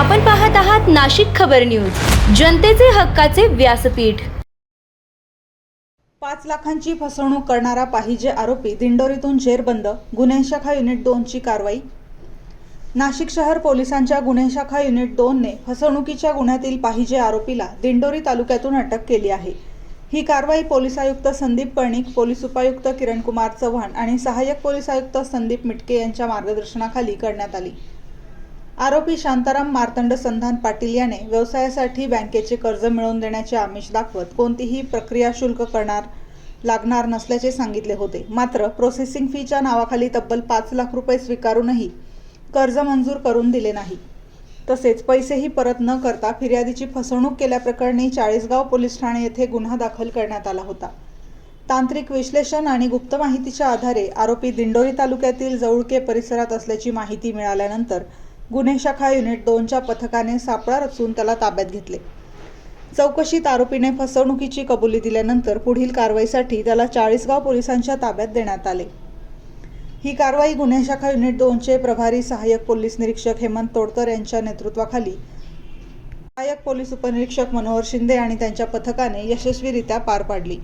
आपण पाहत आहात नाशिक खबर न्यूज, जनतेचे हक्काचे व्यासपीठ। 5 लाखांची फसवणूक करणारा पाहिजे आरोपी दिंडोरीतून जेरबंद। गुन्हे शाखा युनिट 2 ची कारवाई। नाशिक शहर पोलिसांच्या गुन्हे शाखा युनिट 2 ने फसवणुकीच्या गुन्ह्यातील पाहिजे आरोपीला दिंडोरी तालुक्यातून अटक केली आहे। ही कारवाई पोलीस आयुक्त संदीप कर्णिक, पोलीस उपायुक्त किरणकुमार चव्हाण आणि सहाय्यक पोलीस आयुक्त संदीप मिटके यांच्या मार्गदर्शनाखाली करण्यात आली। आरोपी शांताराम मार्तंड संधान पाटील याने व्यवसायासाठी बँकेचे कर्ज मिळवून देण्याचे आमिष दाखवत कोणतीही प्रक्रिया शुल्क लागणार नसल्याचे सांगितले होते। मात्र प्रोसेसिंग फीच्या नावाखाली तब्बल 5 लाख रुपये स्वीकारूनही कर्ज मंजूर करून दिले नाही। तसेच पैसेही परत न करता फिर्यादीची फसवणूक केल्याप्रकरणी चाळीसगाव पोलीस ठाणे येथे गुन्हा दाखल करण्यात आला होता। तांत्रिक विश्लेषण आणि गुप्त माहितीच्या आधारे आरोपी दिंडोरी तालुक्यातील जवळके परिसरात असल्याची माहिती मिळाल्यानंतर गुन्हे शाखा युनिट 2 च्या पथकाने सापळा रचून त्याला ताब्यात घेतले। चौकशीत आरोपीने फसवणुकीची कबुली दिल्यानंतर पुढील कारवाईसाठी त्याला चाळीसगाव पोलिसांच्या ताब्यात देण्यात आले। ही कारवाई गुन्हे शाखा युनिट 2 चे प्रभारी सहाय्यक पोलीस निरीक्षक हेमंत तोडकर यांच्या नेतृत्वाखाली सहाय्यक पोलीस उपनिरीक्षक मनोहर शिंदे आणि त्यांच्या पथकाने यशस्वीरित्या पार पाडली।